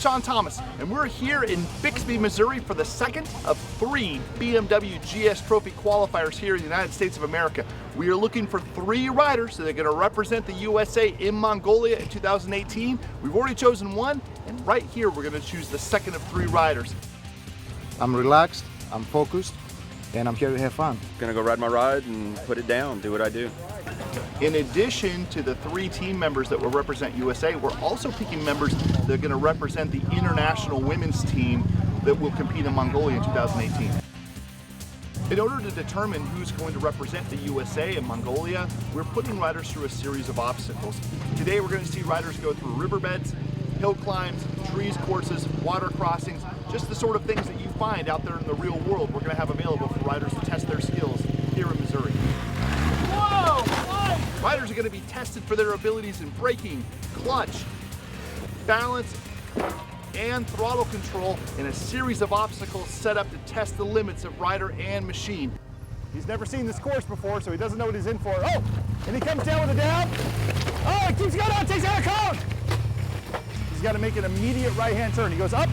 Sean Thomas, and we're here in Bixby, Missouri for the second of 3 BMW GS Trophy qualifiers here in the United States of America. We are looking for 3 riders that are going to represent the USA in Mongolia in 2018. We've already chosen one, and right here we're going to choose the second of 3 riders. I'm relaxed, I'm focused, and I'm here to have fun. Gonna go ride my ride and put it down, do what I do. In addition to the 3 team members that will represent USA, we're also picking members that are going to represent the international women's team that will compete in Mongolia in 2018. In order to determine who's going to represent the USA in Mongolia, we're putting riders through a series of obstacles. Today we're going to see riders go through riverbeds, hill climbs, trees courses, water crossings, just the sort of things that you find out there in the real world we're going to have available for riders to test their skills here in Missouri. Riders are going to be tested for their abilities in braking, clutch, balance, and throttle control in a series of obstacles set up to test the limits of rider and machine. He's never seen this course before, so he doesn't know what he's in for. Oh, and he comes down with a down. Oh, he keeps going on, takes out a cone. He's got to make an immediate right-hand turn. He goes up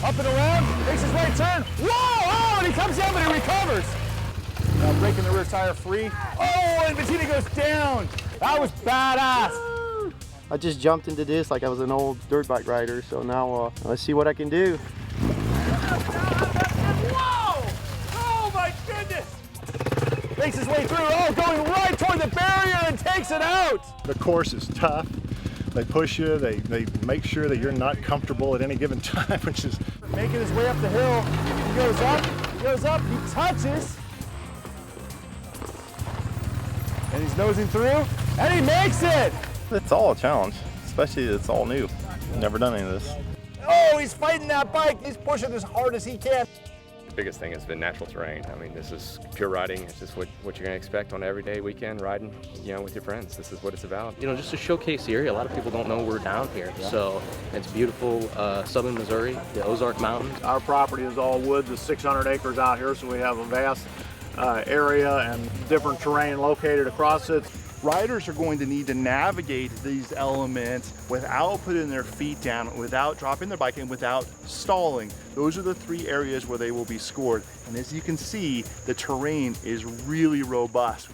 and around, makes his right turn. Whoa, oh, and he comes down, but he recovers. Now breaking the rear tire free. Oh, and Bettina goes down. That was badass. I just jumped into this like I was an old dirt bike rider, so now let's see what I can do. Whoa! Oh my goodness! Makes his way through, oh, going right toward the barrier and takes it out. The course is tough. They push you, they make sure that you're not comfortable at any given time, which is... Making his way up the hill, he goes up, he touches. And he's nosing through, and he makes it! It's all a challenge, especially it's all new. Never done any of this. Oh, he's fighting that bike. He's pushing as hard as he can. The biggest thing has been natural terrain. I mean, this is pure riding. It's just what you're going to expect on an everyday weekend riding, with your friends. This is what it's about. Just to showcase the area. A lot of people don't know we're down here. Yeah. So it's beautiful southern Missouri, the Ozark Mountains. Our property is all woods, there's 600 acres out here, so we have a vast area and different terrain located across it. Riders are going to need to navigate these elements without putting their feet down, without dropping their bike, and without stalling. Those are the 3 areas where they will be scored. And as you can see, the terrain is really robust.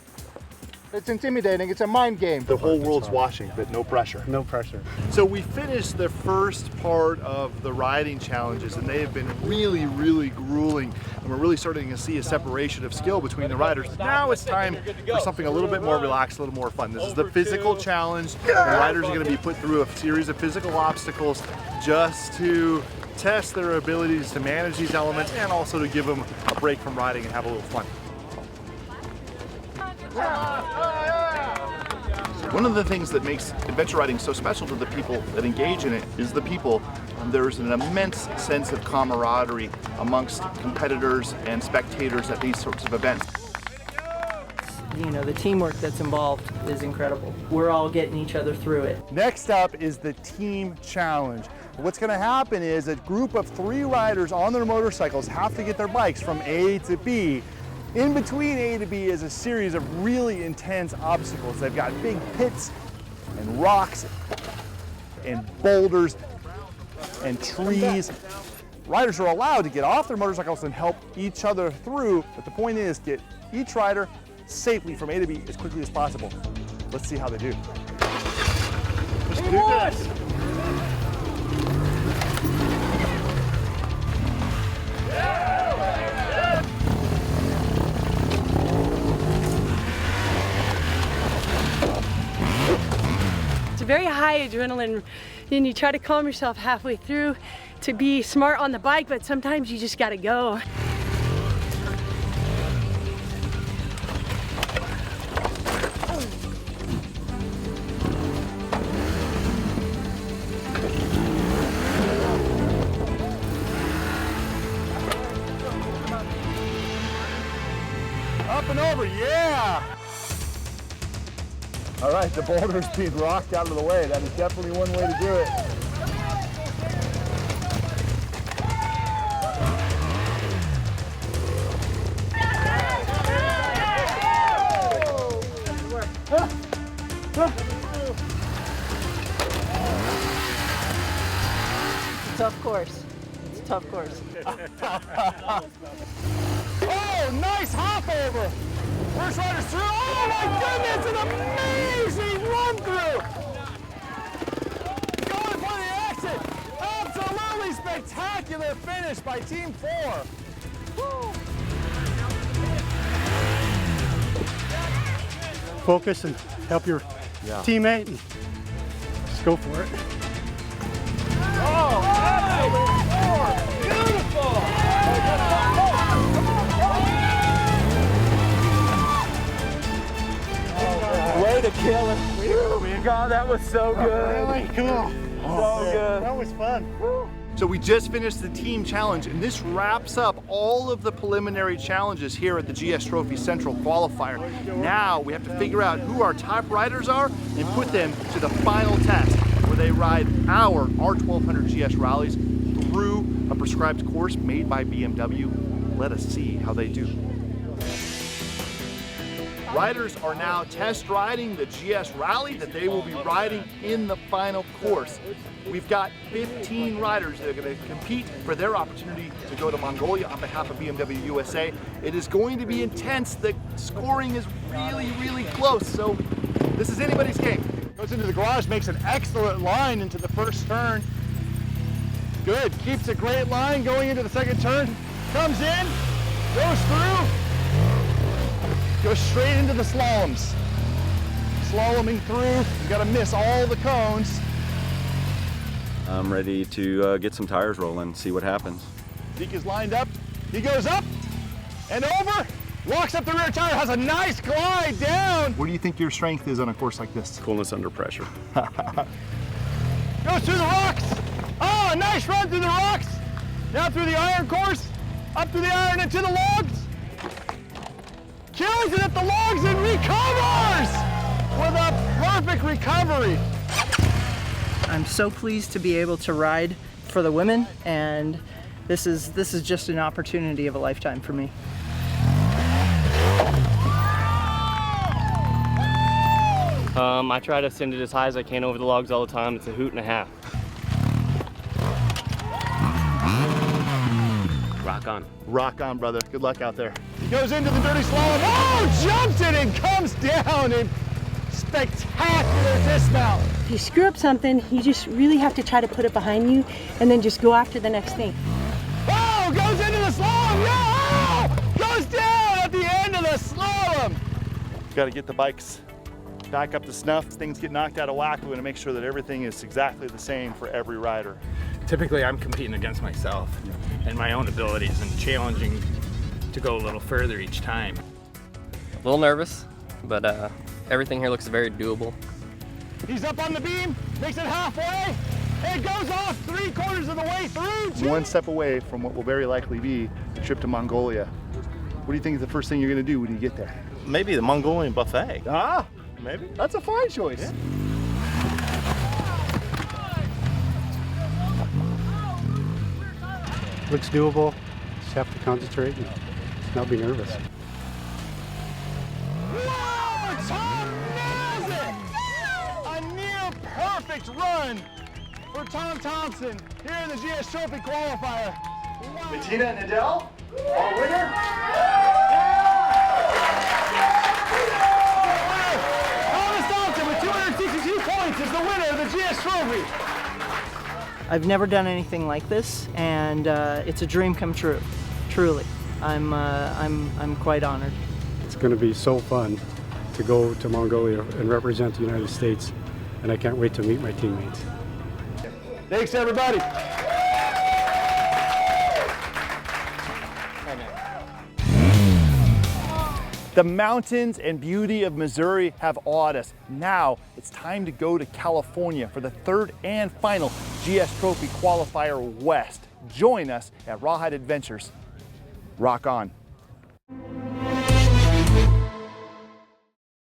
It's intimidating, it's a mind game. The whole world's watching, but no pressure. No pressure. So we finished the first part of the riding challenges, and they have been really, really grueling. And we're really starting to see a separation of skill between the riders. Now it's time for something a little bit more relaxed, a little more fun. This is the physical challenge. The riders are going to be put through a series of physical obstacles just to test their abilities to manage these elements and also to give them a break from riding and have a little fun. One of the things that makes adventure riding so special to the people that engage in it is the people. There's an immense sense of camaraderie amongst competitors and spectators at these sorts of events. The teamwork that's involved is incredible. We're all getting each other through it. Next up is the team challenge. What's going to happen is a group of 3 riders on their motorcycles have to get their bikes from A to B. In between A to B is a series of really intense obstacles. They've got big pits and rocks and boulders and trees. Riders are allowed to get off their motorcycles and help each other through, but the point is get each rider safely from A to B as quickly as possible. Let's see how they do. Let's do this. It's a very high adrenaline, and you try to calm yourself halfway through to be smart on the bike, but sometimes you just gotta go. Up and over, yeah! All right, the boulder's being rocked out of the way. That is definitely one way to do it. Tough course. It's a tough course. Oh, nice hop over. First rider's through. Oh my goodness, an amazing run through. Going for the exit. Absolutely spectacular finish by Team 4. Woo. Focus and help your teammate and just go for it. Oh, beautiful. Way to kill it. God, that was so good. Really cool. So good. That was fun. So we just finished the team challenge, and this wraps up all of the preliminary challenges here at the GS Trophy Central Qualifier. Now we have to figure out who our top riders are and put them to the final test, where they ride our R1200 GS rallies through a prescribed course made by BMW. Let us see how they do. Riders are now test riding the GS Rally that they will be riding in the final course. We've got 15 riders that are going to compete for their opportunity to go to Mongolia on behalf of BMW USA. It is going to be intense. The scoring is really, really close, so this is anybody's game. Goes into the garage, makes an excellent line into the first turn. Good, keeps a great line going into the second turn. Comes in, goes through, goes straight into the slaloms. Slaloming through, you gotta miss all the cones. I'm ready to get some tires rolling, see what happens. Zeke is lined up, he goes up and over, walks up the rear tire, has a nice glide down. What do you think your strength is on a course like this? Coolness under pressure. Goes through the rocks. Oh, a nice run through the rocks. Now through the iron course, up through the iron and to the logs. Kills it at the logs and recovers with a perfect recovery. I'm so pleased to be able to ride for the women, and this is just an opportunity of a lifetime for me. I try to send it as high as I can over the logs all the time. It's a hoot and a half. Rock on. Rock on, brother. Good luck out there. He goes into the dirty slalom. Oh, jumps it and comes down in spectacular dismount. If you screw up something, you just really have to try to put it behind you and then just go after the next thing. Oh, goes into the slalom. Yeah! Oh, goes down at the end of the slalom. Got to get the bikes back up to snuff. Things get knocked out of whack. We want to make sure that everything is exactly the same for every rider. Typically, I'm competing against myself and my own abilities and challenging to go a little further each time. A little nervous, but everything here looks very doable. He's up on the beam, makes it halfway, and goes off 3/4 of the way through. One step away from what will very likely be a trip to Mongolia. What do you think is the first thing you're going to do when you get there? Maybe the Mongolian buffet. Ah, Maybe. that's a fine choice. Yeah. Looks doable. Just have to concentrate and not be nervous. Whoa, Tom nails it! A near perfect run for Tom Thompson here in the GS Trophy Qualifier. Wow. Bettina and Adele, our winner. Thomas Thompson with 262 points is the winner of the GS Trophy. I've never done anything like this, and it's a dream come true. Truly, I'm quite honored. It's going to be so fun to go to Mongolia and represent the United States, and I can't wait to meet my teammates. Thanks, everybody. The mountains and beauty of Missouri have awed us. Now it's time to go to California for the third and final GS Trophy Qualifier West. Join us at Rawhide Adventures. Rock on.